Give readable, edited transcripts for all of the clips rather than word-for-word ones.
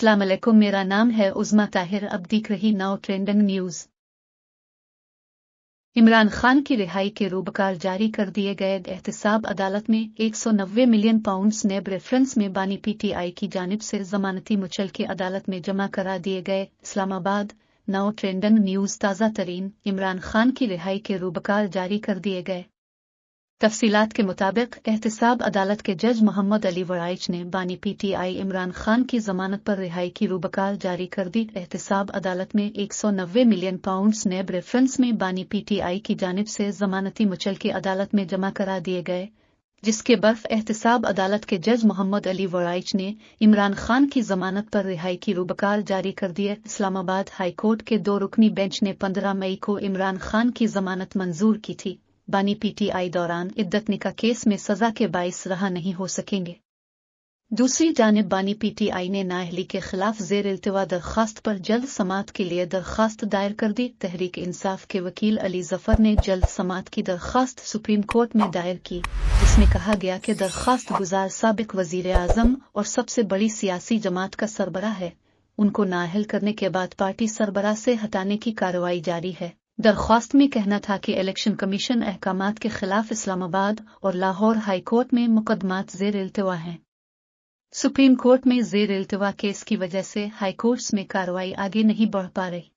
अस्सलाम वालेकुम, मेरा नाम है उज़मा ताहिर। अब देख रही now trending news. Imran Khan की रिहाई के रूबकार जारी कर दिए गए। एहतसाब अदालत में 190 मिलियन पाउंड्स नेब रेफरेंस में बानी पीटीआई की जानिब से जमानती मुचलके अदालत में जमा करा दिए गए। Islamabad now trending news. ताज़ा तरीन इमरान खान की रिहाई के रूबकार जारी कर दिए गए। तफसीलात के मुताबिक एहतसाब अदालत के जज मोहम्मद अली वराइच ने बानी पीटीआई इमरान खान की जमानत पर रिहाई की रूबकार जारी कर दी। एहतसाब अदालत में 190 मिलियन पाउंड्स नेब रेफरेंस में बानी पीटीआई की जानिब से जमानती मुचलके अदालत में जमा करा दिए गए, जिसके बर्फ एहतसाब अदालत के जज मोहम्मद अली वराइच ने इमरान खान की जमानत पर रिहाई की रूबकार जारी कर दिए। इस्लामाबाद हाई कोर्ट के 2 रुकनी बेंच ने 15 मई को इमरान खान की जमानत मंजूर की थी। बानी पीटीआई दौरान इद्दत निकाह केस में सजा के बाइस रहा नहीं हो सकेंगे। दूसरी जानिब बानी पीटीआई ने नाअहली के खिलाफ जेर इल्तिवा दरखास्त पर जल्द समाअत के लिए दरखास्त दायर कर दी। तहरीक इंसाफ के वकील अली जफर ने जल्द समाअत की दरखास्त सुप्रीम कोर्ट में दायर की, जिसमें कहा गया कि दरखास्त गुजार साबिक वजीर आजम और सबसे बड़ी सियासी जमात का सरबराह है, उनको नाअहल करने के बाद पार्टी सरबराह से हटाने की कार्रवाई जारी है। दरख्वास्त में कहना था कि इलेक्शन कमीशन अहकामात के खिलाफ इस्लामाबाद और लाहौर हाई कोर्ट में मुकदमात जेर इल्तिवा हैं। सुप्रीम कोर्ट में जेर इल्तिवा केस की वजह से हाई कोर्ट्स में कार्रवाई आगे नहीं बढ़ पा रही।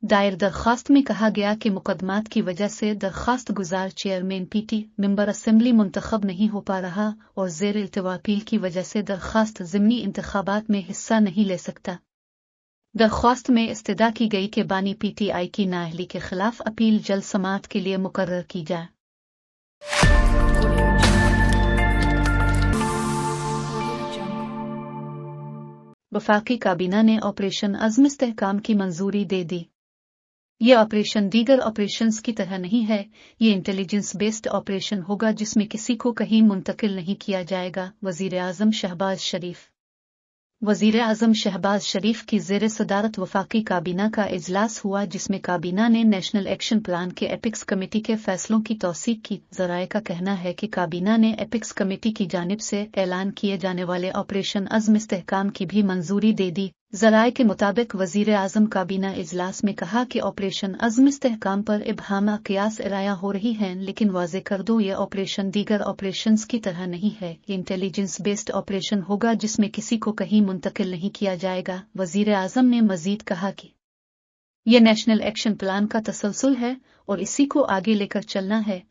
दायर दरख्वास्त में कहा गया कि मुकदमात की वजह से दरख्वास्त गुजार चेयरमैन पीटी मेंबर असेंबली मुंतखब नहीं हो पा रहा और जेर इल्तिवा अपील की वजह से दरख्वास्त ज़िमनी इंतखाबात में हिस्सा नहीं ले सकता। दरख्वास्त में इस्तदा की गई कि बानी पीटीआई की नाअहली के खिलाफ अपील जल्द समाअत के लिए मुकर्रर की जाए। वफाकी काबीना ने ऑपरेशन अज़्म इस्तेहकाम की मंजूरी दे दी। ये ऑपरेशन दीगर ऑपरेशंस की तरह नहीं है। ये इंटेलिजेंस बेस्ड ऑपरेशन होगा जिसमें किसी को कहीं मुंतकिल नहीं किया जाएगा। वज़ीर आज़म शहबाज शरीफ। वज़ीर आज़म शहबाज शरीफ की ज़ेर सदारत वफाकी काबीना का इजलास हुआ, जिसमें काबीना ने नेशनल एक्शन प्लान के एपिक्स कमेटी के फैसलों की तौसीक की। ज़राए का कहना है कि काबीना ने एपिक्स कमेटी की जानिब से ऐलान किए जाने वाले ऑपरेशन अज़्म इस्तेहकाम की भी मंजूरी दे दी। ज़राए के मुताबिक वज़ीर आज़म काबीना इजलास में कहा कि ऑपरेशन अज़्म इस्तेहकाम पर इबहाम क़ियास इराया हो रही हैं, लेकिन वाज़े कर दो ये ऑपरेशन दीगर ऑपरेशंस की तरह नहीं है। ये इंटेलिजेंस बेस्ड ऑपरेशन होगा जिसमें किसी को कहीं मुंतकिल नहीं किया जाएगा। वज़ीर आज़म ने मज़ीद कहा कि यह नेशनल एक्शन प्लान का तसलसल है और इसी को आगे लेकर चलना है।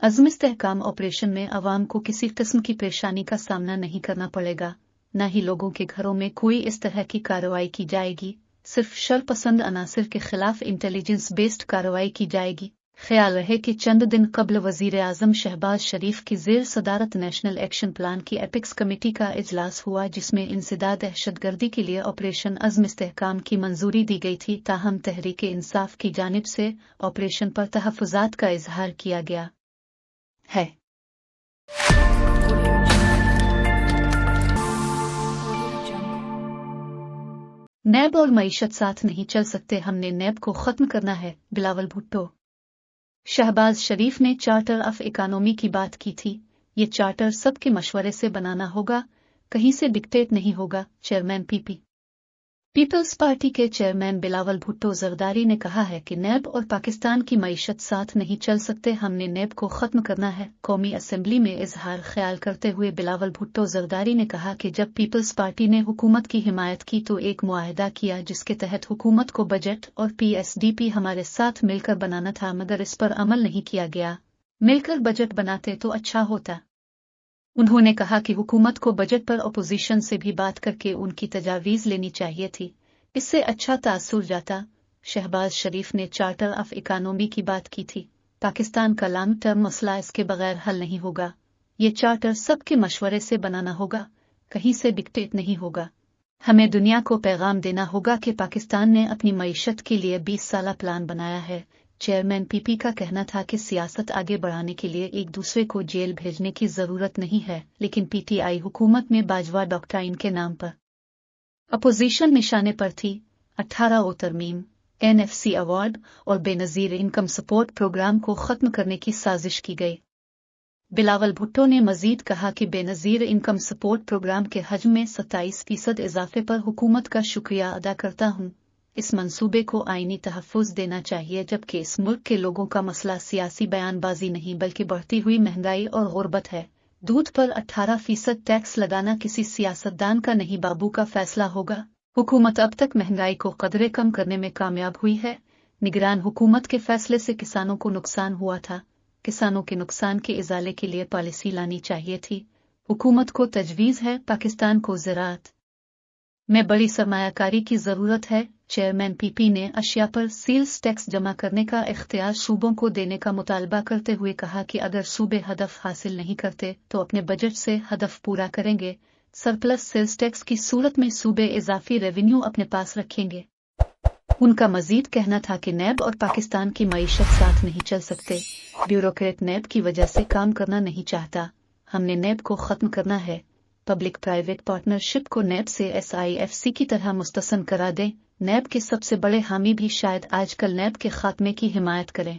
अज़्म इस्तेहकाम ऑपरेशन में अवाम को किसी किस्म की परेशानी का सामना नहीं करना पड़ेगा, न ही लोगों के घरों में कोई इस तरह की कार्रवाई की जाएगी। सिर्फ शरपसंद अनासिर के खिलाफ इंटेलिजेंस बेस्ड कार्रवाई की जाएगी। ख्याल रहे कि चंद दिन कबल वज़ीर आज़म शहबाज शरीफ की ज़ेर सदारत नेशनल एक्शन प्लान की एपिक्स कमेटी का इजलास हुआ, जिसमें इंसदाद दहशतगर्दी के लिए ऑपरेशन अज़्म इस्तेहकाम की मंजूरी दी गई थी। ताहम तहरीक इंसाफ की जानिब से ऑपरेशन पर तहफ़्फ़ुज़ात का इजहार किया गया है। नेब और मईशत साथ नहीं चल सकते, हमने नेब को ख़त्म करना है। बिलावल भुट्टो। शहबाज शरीफ ने चार्टर ऑफ इकानमी की बात की थी। ये चार्टर सबके मशवरे से बनाना होगा, कहीं से डिक्टेट नहीं होगा। चेयरमैन पीपल्स पार्टी के चेयरमैन बिलावल भुट्टो ज़रदारी ने कहा है कि नेब और पाकिस्तान की मईशत साथ नहीं चल सकते, हमने नेब को ख़त्म करना है। कौमी असेंबली में इजहार ख्याल करते हुए बिलावल भुट्टो ज़रदारी ने कहा कि जब पीपल्स पार्टी ने हुकूमत की हिमायत की तो एक मुआहदा किया जिसके तहत हुकूमत को बजट और PSDP हमारे साथ मिलकर बनाना था, मगर इस पर अमल नहीं किया गया। मिलकर बजट बनाते तो अच्छा होता। उन्होंने कहा कि हुकूमत को बजट पर अपोजिशन से भी बात करके उनकी तजावीज़ लेनी चाहिए थी, इससे अच्छा तासुर जाता। शहबाज शरीफ ने चार्टर ऑफ इकानमी की बात की थी। पाकिस्तान का लॉन्ग टर्म मसला इसके बगैर हल नहीं होगा। ये चार्टर सबके मशवरे से बनाना होगा, कहीं से डिक्टेट नहीं होगा। हमें दुनिया को पैगाम देना होगा कि पाकिस्तान ने अपनी मईशत के लिए 20 साला प्लान बनाया है। चेयरमैन PP का कहना था कि सियासत आगे बढ़ाने के लिए एक दूसरे को जेल भेजने की जरूरत नहीं है, लेकिन PTI हुकूमत में बाजवा डॉक्ट्राइन के नाम पर अपोजिशन निशाने पर थी। 18 तरमीम, NFC अवार्ड और बेनज़ीर इनकम सपोर्ट प्रोग्राम को ख़त्म करने की साजिश की गई। बिलावल भुट्टो ने मजीद कहा कि बेनज़ीर इनकम सपोर्ट प्रोग्राम के हजम में 27% इजाफे पर हुकूमत का शुक्रिया अदा करता हूँ। इस मंसूबे को आईनी तहफ़्फ़ुज़ देना चाहिए, जबकि इस मुल्क के लोगों का मसला सियासी बयानबाजी नहीं बल्कि बढ़ती हुई महंगाई और गुर्बत है। दूध पर 18% टैक्स लगाना किसी सियासतदान का नहीं, बाबू का फैसला होगा। हुकूमत अब तक महंगाई को कदरे कम करने में कामयाब हुई है। निगरान हुकूमत के फैसले से किसानों को नुकसान हुआ था। किसानों के नुकसान के इजाले के लिए पॉलिसी लानी चाहिए थी। हुकूमत को तजवीज़ है पाकिस्तान को ज़राअत में बड़ी सरमायाकारी की ज़रूरत है। चेयरमैन पीपी ने अशिया पर सेल्स टैक्स जमा करने का इख्तियार सूबों को देने का मुतालबा करते हुए कहा कि अगर सूबे हदफ हासिल नहीं करते तो अपने बजट से हदफ पूरा करेंगे। सरप्लस सेल्स टैक्स की सूरत में सूबे इजाफी रेवेन्यू अपने पास रखेंगे। उनका मजीद कहना था कि नैब और पाकिस्तान की मईशत साथ नहीं चल सकते। ब्यूरोक्रेट नैब की वजह से काम करना नहीं चाहता। हमने नैब को ख़त्म करना है। पब्लिक प्राइवेट पार्टनरशिप को नैब से SIFC की तरह मुस्तसन करा दें। नैब के सबसे बड़े हामी भी शायद आजकल नैब के खात्मे की हिमायत करें।